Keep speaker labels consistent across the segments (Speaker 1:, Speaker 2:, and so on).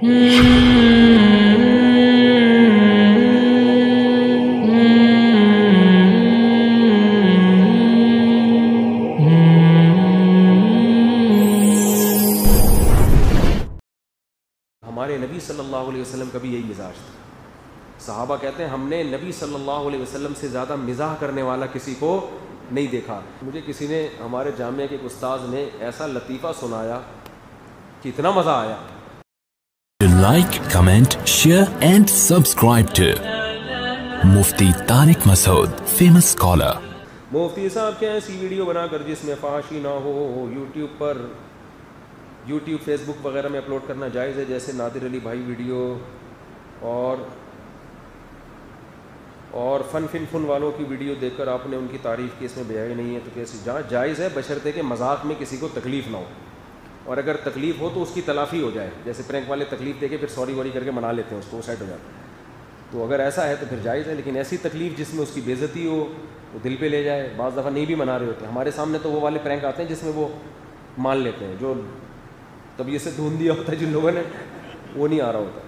Speaker 1: ہمارے نبی صلی اللہ علیہ وسلم کا بھی یہی مزاج تھا. صحابہ کہتے ہیں ہم نے نبی صلی اللہ علیہ وسلم سے زیادہ مزاح کرنے والا کسی کو نہیں دیکھا. مجھے کسی نے, ہمارے جامعہ کے ایک استاذ نے ایسا لطیفہ سنایا کہ اتنا مزہ آیا.
Speaker 2: Like, comment, share and subscribe to Mufti Tariq Masood, famous scholar.
Speaker 1: مفتی صاحب کیا ایسی ویڈیو بنا کر جس میں فحاشی نہ ہو یوٹیوب پر, یوٹیوب فیس بک وغیرہ میں اپلوڈ کرنا جائز ہے, جیسے نادر علی بھائی ویڈیو اور فن والوں کی ویڈیو دیکھ کر آپ نے ان کی تعریف کی, اس میں بیائی نہیں ہے تو کیسے جہاں جائز ہے بشرطے کہ مذاق میں کسی کو تکلیف نہ ہو, اور اگر تکلیف ہو تو اس کی تلافی ہو جائے. جیسے پرینک والے تکلیف دے کے پھر سوری ووری کر کے منا لیتے ہیں اس کو, وہ سیٹ ہو جاتا ہے. تو اگر ایسا ہے تو پھر جائز ہے, لیکن ایسی تکلیف جس میں اس کی بے عزتی ہو, وہ دل پہ لے جائے, بعض دفعہ نہیں بھی منا رہے ہوتے. ہمارے سامنے تو وہ والے پرینک آتے ہیں جس میں وہ مان لیتے ہیں, جو طبیعت سے ڈھونڈ دیا ہوتا ہے جن لوگوں نے, وہ نہیں آ رہا ہوتا.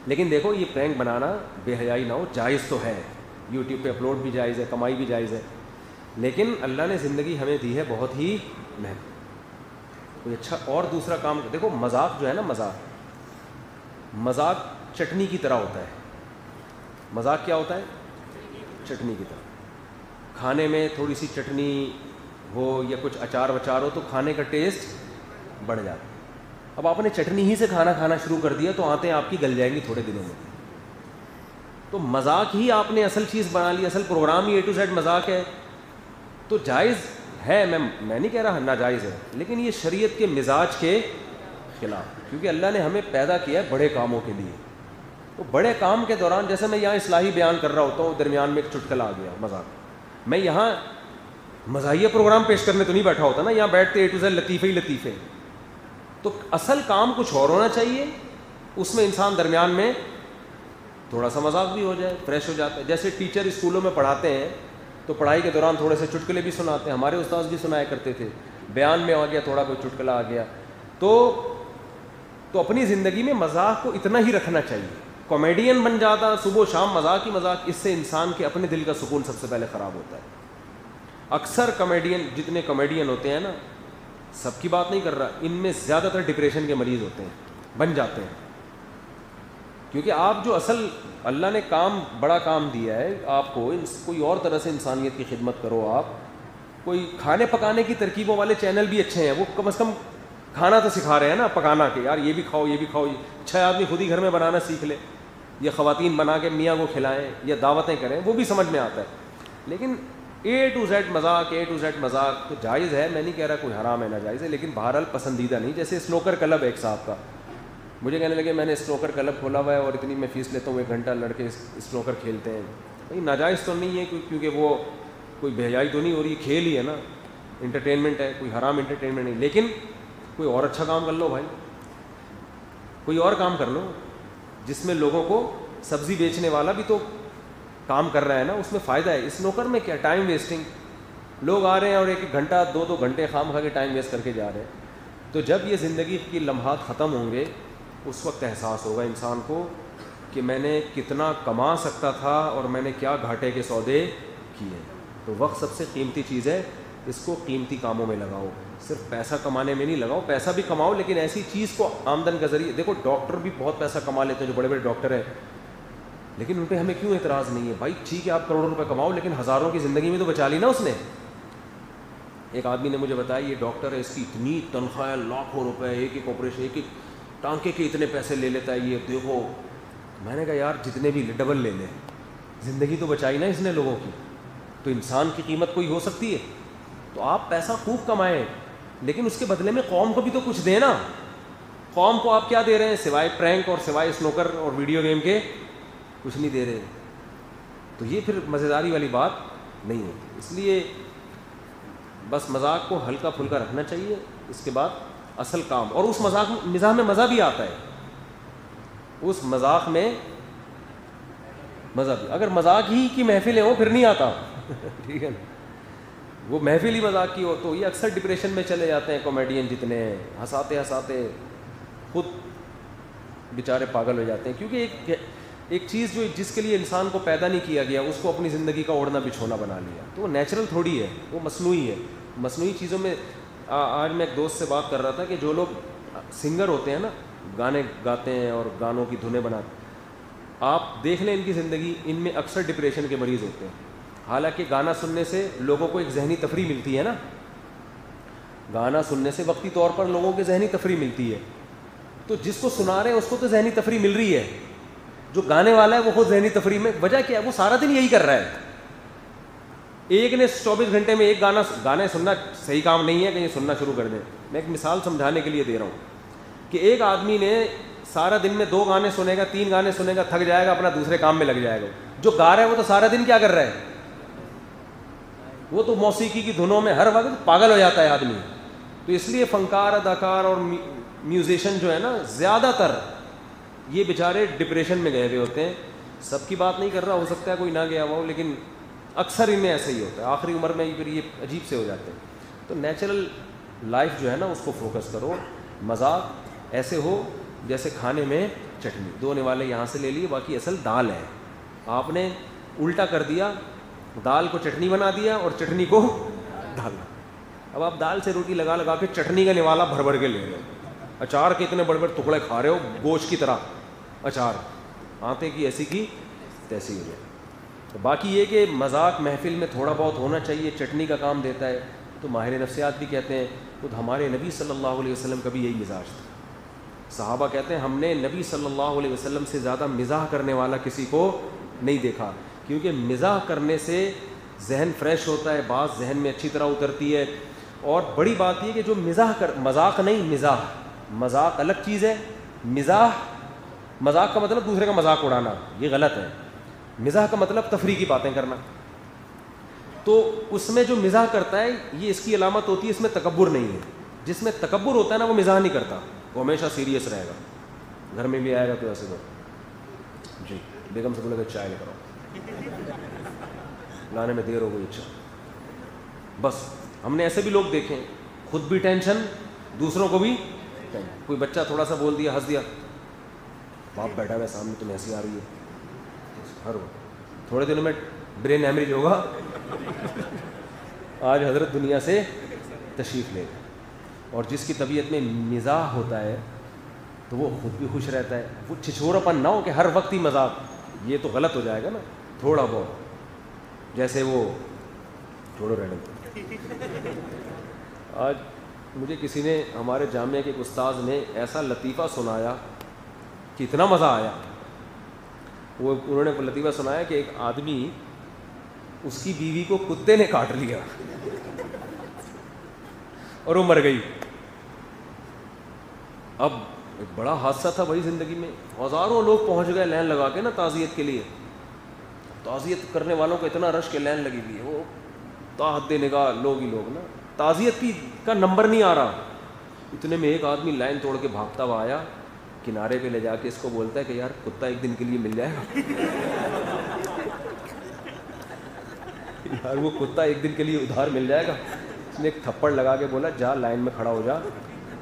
Speaker 1: لیکن دیکھو یہ پرینک بنانا بے حیائی نہ ہو, جائز تو ہے, یوٹیوب پہ اپلوڈ بھی جائز ہے, کمائی بھی جائز ہے, لیکن اللہ نے زندگی ہمیں دی ہے بہت ہی محنت. کوئی اچھا اور دوسرا کام دیکھو, مذاق جو ہے نا, مذاق چٹنی کی طرح ہوتا ہے. مذاق کیا ہوتا ہے؟ چٹنی کی طرح. کھانے میں تھوڑی سی چٹنی ہو یا کچھ اچار وچار ہو تو کھانے کا ٹیسٹ بڑھ جاتا ہے. اب آپ نے چٹنی ہی سے کھانا شروع کر دیا تو آتے آپ کی گل جائیں گی تھوڑے دنوں میں. تو مذاق ہی آپ نے اصل چیز بنا لی, اصل پروگرام ہی A to Z مذاق ہے, تو جائز ہے. میں نہیں کہہ رہا ناجائز ہے, لیکن یہ شریعت کے مزاج کے خلاف, کیونکہ اللہ نے ہمیں پیدا کیا ہے بڑے کاموں کے لیے. تو بڑے کام کے دوران, جیسے میں یہاں اصلاحی بیان کر رہا ہوتا ہوں, درمیان میں ایک چٹکلا آ گیا مذاق, میں یہاں مزاحیہ پروگرام پیش کرنے تو نہیں بیٹھا ہوتا نا, یہاں بیٹھتے A to Z لطیفے ہی لطیفے. تو اصل کام کچھ اور ہونا چاہیے, اس میں انسان درمیان میں تھوڑا سا مذاق بھی ہو جائے, فریش ہو جاتا ہے. جیسے ٹیچر اسکولوں میں پڑھاتے ہیں تو پڑھائی کے دوران تھوڑے سے چٹکلے بھی سناتے ہیں, ہمارے استاد بھی سنایا کرتے تھے. بیان میں آ گیا تھوڑا کوئی چٹکلا آ گیا, تو اپنی زندگی میں مذاق کو اتنا ہی رکھنا چاہیے. کامیڈین بن جاتا صبح و شام مذاق ہی مذاق, اس سے انسان کے اپنے دل کا سکون سب سے پہلے خراب ہوتا ہے. اکثر کامیڈین, جتنے کامیڈین ہوتے ہیں نا, سب کی بات نہیں کر رہا, ان میں زیادہ تر ڈپریشن کے مریض ہوتے ہیں, بن جاتے ہیں. کیونکہ آپ جو اصل اللہ نے بڑا کام دیا ہے آپ کو, کوئی اور طرح سے انسانیت کی خدمت کرو. آپ کوئی کھانے پکانے کی ترکیبوں والے چینل بھی اچھے ہیں, وہ کم از کم کھانا تو سکھا رہے ہیں نا, پکانا کے یار یہ بھی کھاؤ یہ بھی کھاؤ. اچھا آدمی خود ہی گھر میں بنانا سیکھ لے, یا خواتین بنا کے میاں کو کھلائیں یا دعوتیں کریں, وہ بھی سمجھ میں آتا ہے. لیکن A to Z مذاق تو جائز ہے, میں نہیں کہہ رہا کوئی حرام ہے ناجائز ہے, لیکن بہرحال پسندیدہ نہیں. جیسے اسنوکر کلب ہے ایک صاحب کا, مجھے کہنے لگے میں نے اسنوکر کلب کھولا ہوا ہے اور اتنی میں فیس لیتا ہوں, 1 گھنٹہ لڑکے اسنوکر کھیلتے ہیں. بھائی ناجائز تو نہیں ہے, کیونکہ وہ کوئی بے حیائی تو نہیں ہو رہی, کھیل ہی ہے نا, انٹرٹینمنٹ ہے, کوئی حرام انٹرٹینمنٹ نہیں. لیکن کوئی اور اچھا کام کر لو بھائی, کوئی اور کام کر لو جس میں لوگوں کو, سبزی بیچنے والا بھی تو کام کر رہا ہے نا, اس میں فائدہ ہے. اسنوکر میں کیا ٹائم ویسٹنگ, لوگ آ رہے ہیں اور 1 گھنٹہ 2 گھنٹے خام کھا کے ٹائم ویسٹ کر کے جا رہے ہیں. تو جب یہ زندگی کی لمحات ختم ہوں گے اس وقت احساس ہوگا انسان کو کہ میں نے کتنا کما سکتا تھا اور میں نے کیا گھاٹے کے سودے کیے. تو وقت سب سے قیمتی چیز ہے, اس کو قیمتی کاموں میں لگاؤ, صرف پیسہ کمانے میں نہیں لگاؤ. پیسہ بھی کماؤ لیکن ایسی چیز کو آمدن کا ذریعہ. دیکھو ڈاکٹر بھی بہت پیسہ کما لیتے ہیں جو بڑے بڑے ڈاکٹر ہیں, لیکن ان پہ ہمیں کیوں اعتراض نہیں ہے؟ بھائی ٹھیک ہے آپ کروڑوں روپے کماؤ لیکن ہزاروں کی زندگی میں تو بچا لی نا اس نے. ایک آدمی نے مجھے بتایا یہ ڈاکٹر ہے, اس کی اتنی تنخواہ ہے, لاکھوں روپے, ایک آپریشن, ایک ٹانکے کے اتنے پیسے لے لیتا ہے, یہ دیکھو. میں نے کہا یار جتنے بھی ڈبل لے لیں, زندگی تو بچائی نا اس نے لوگوں کی. تو انسان کی قیمت کوئی ہو سکتی ہے. تو آپ پیسہ خوب کمائیں لیکن اس کے بدلے میں قوم کو بھی تو کچھ دیں نا. قوم کو آپ کیا دے رہے ہیں سوائے پرینک اور سوائے اسنوکر اور ویڈیو گیم کے؟ کچھ نہیں دے رہے. تو یہ پھر مزیداری والی بات نہیں ہوتی. اس لیے بس مذاق کو ہلکا پھلکا رکھنا چاہیے, اس کے بعد اصل کام. اور اس مزاح میں مزہ بھی آتا ہے, اس مذاق میں مزہ بھی. اگر مذاق ہی کی محفلیں ہوں پھر نہیں آتا ٹھیک ہے نا, وہ محفل ہی مذاق کی ہو تو یہ اکثر ڈپریشن میں چلے جاتے ہیں کامیڈین جتنے ہیں, ہنساتے ہنساتے خود بیچارے پاگل ہو جاتے ہیں, کیونکہ ایک چیز جو جس کے لیے انسان کو پیدا نہیں کیا گیا اس کو اپنی زندگی کا اوڑھنا بچھونا بنا لیا, تو وہ نیچرل تھوڑی ہے, وہ مصنوعی ہے. مصنوعی چیزوں میں آج میں ایک دوست سے بات کر رہا تھا کہ جو لوگ سنگر ہوتے ہیں نا, گانے گاتے ہیں اور گانوں کی دھنیں بناتے ہیں, آپ دیکھ لیں ان کی زندگی, ان میں اکثر ڈپریشن کے مریض ہوتے ہیں. حالانکہ گانا سننے سے لوگوں کو ایک ذہنی تفریح ملتی ہے نا, گانا سننے سے وقتی طور پر لوگوں کی ذہنی تفریح ملتی ہے, تو جس کو سنا رہے ہیں اس کو تو ذہنی تفریح مل رہی ہے, جو گانے والا ہے وہ خود ذہنی تفریح میں, وجہ کیا ہے, وہ سارا دن یہی کر رہا ہے. ایک نے 24 گھنٹے میں ایک گانے سننا صحیح کام نہیں ہے کہ یہ سننا شروع کر دیں. میں ایک مثال سمجھانے کے لیے دے رہا ہوں کہ ایک آدمی نے سارا دن میں 2 گانے سنے گا, 3 گانے سنے گا, تھک جائے گا, اپنا دوسرے کام میں لگ جائے گا. جو گا رہا ہے وہ تو سارا دن کیا کر رہا ہے, وہ تو موسیقی کی دھنوں میں ہر وقت پاگل ہو جاتا ہے آدمی. تو اس لیے فنکار, اداکار اور میوزیشین جو ہے نا, زیادہ تر یہ بیچارے ڈپریشن میں گئے ہوئے ہوتے ہیں. سب کی بات نہیں کر رہا, ہو سکتا ہے کوئی نہ گیا ہوا ہو, لیکن اکثر ان میں ایسا ہی ہوتا ہے. آخری عمر میں پھر یہ عجیب سے ہو جاتے ہیں. تو نیچرل لائف جو ہے نا اس کو فوکس کرو. مذاق ایسے ہو جیسے کھانے میں چٹنی, 2 نوالے یہاں سے لے لیے, باقی اصل دال ہے, آپ نے الٹا کر دیا, دال کو چٹنی بنا دیا اور چٹنی کو دال. اب آپ دال سے روٹی لگا لگا کے چٹنی کا نوالا بھر بھر کے لے رہے ہو, اچار کے اتنے بڑے بڑے ٹکڑے کھا رہے ہو گوشت کی طرح, اچار آتے کی ایسی کی تیسی ہو جائے. تو باقی یہ کہ مذاق محفل میں تھوڑا بہت ہونا چاہیے, چٹنی کا کام دیتا ہے. تو ماہر نفسیات بھی کہتے ہیں, خود ہمارے نبی صلی اللہ علیہ وسلم کا بھی یہی مزاج تھا. صحابہ کہتے ہیں ہم نے نبی صلی اللہ علیہ وسلم سے زیادہ مزاح کرنے والا کسی کو نہیں دیکھا, کیونکہ مزاح کرنے سے ذہن فریش ہوتا ہے, بات ذہن میں اچھی طرح اترتی ہے. اور بڑی بات یہ کہ جو مذاق نہیں, مذاق الگ چیز ہے. مذاق کا مطلب دوسرے کا مذاق اڑانا, یہ غلط ہے. مزاح کا مطلب تفریح کی باتیں کرنا. تو اس میں جو مزاح کرتا ہے یہ اس کی علامت ہوتی ہے, اس میں تکبر نہیں ہے. جس میں تکبر ہوتا ہے نا وہ مزاح نہیں کرتا, وہ ہمیشہ سیریس رہے گا. گھر میں بھی آئے گا تو ایسے دو, جی بیگم سے بولے گا چائے لے کر آؤ, لانے میں دیر ہو گئی, اچھا بس. ہم نے ایسے بھی لوگ دیکھے, خود بھی ٹینشن, دوسروں کو بھی ٹینشن. کوئی بچہ تھوڑا سا بول دیا, ہنس دیا, باپ بیٹھا ہوا سامنے تمہیں ہنسی آ رہی ہے, ہر تھوڑے دنوں میں برین ہیمریج ہوگا. آج حضرت دنیا سے تشریف لے گئے. اور جس کی طبیعت میں مزاح ہوتا ہے تو وہ خود بھی خوش رہتا ہے. وہ چھچھوراپن نہ ہو کہ ہر وقت ہی مذاق, یہ تو غلط ہو جائے گا نا. تھوڑا بہت, جیسے وہ چھوڑو رہنے. آج مجھے کسی نے, ہمارے جامعہ کے ایک استاذ نے ایسا لطیفہ سنایا کہ اتنا مزہ آیا. وہ انہوں نے لطیفہ سنایا کہ ایک آدمی, اس کی بیوی کو کتے نے کاٹ لیا اور وہ مر گئی. اب ایک بڑا حادثہ تھا بھائی زندگی میں. ہزاروں لوگ پہنچ گئے لائن لگا کے نا تعزیت کے لیے. تعزیت کرنے والوں کو اتنا رش کے لائن لگی ہوئی ہے, وہ تاحد نگاہ لوگ ہی لوگ نا, تعزیت کا نمبر نہیں آ رہا. اتنے میں ایک آدمی لائن توڑ کے بھاگتا ہوا آیا, کنارے پہ لے جا کے اس کو بولتا ہے کہ یار کتا ایک دن کے لیے مل جائے گا. یار وہ کتا ایک دن کے لیے ادھار مل جائے گا. اس نے ایک تھپڑ لگا کے بولا جا لائن میں کھڑا ہو جا,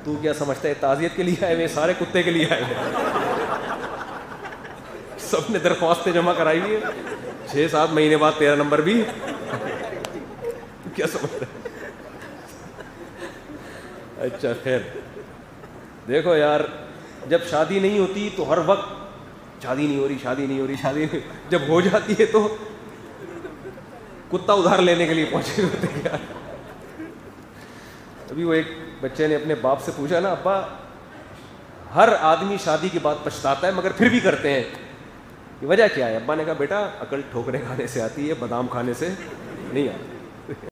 Speaker 1: تو کیا سمجھتا ہے تعزیت کے لیے آئے ہوئے, سارے کتے کے لیے آئے ہوئے. سب نے درخواستیں جمع کرائی ہوئی ہے, 6-7 مہینے بعد 13 نمبر بھی. کیا سمجھتا ہے. اچھا خیر, دیکھو یار, جب شادی نہیں ہوتی تو ہر وقت شادی نہیں ہو رہی, شادی نہیں ہو رہی, شادی نہیں. جب ہو جاتی ہے تو کتا ادھار لینے کے لیے پہنچے ہوتے ہیں یار. ابھی وہ ایک بچے نے اپنے باپ سے پوچھا نا, ابا ہر آدمی شادی کے بعد پچھتاتا ہے مگر پھر بھی کرتے ہیں, یہ وجہ کیا ہے؟ ابا نے کہا بیٹا عقل ٹھوکریں کھانے سے آتی ہے, بادام کھانے سے نہیں آتی.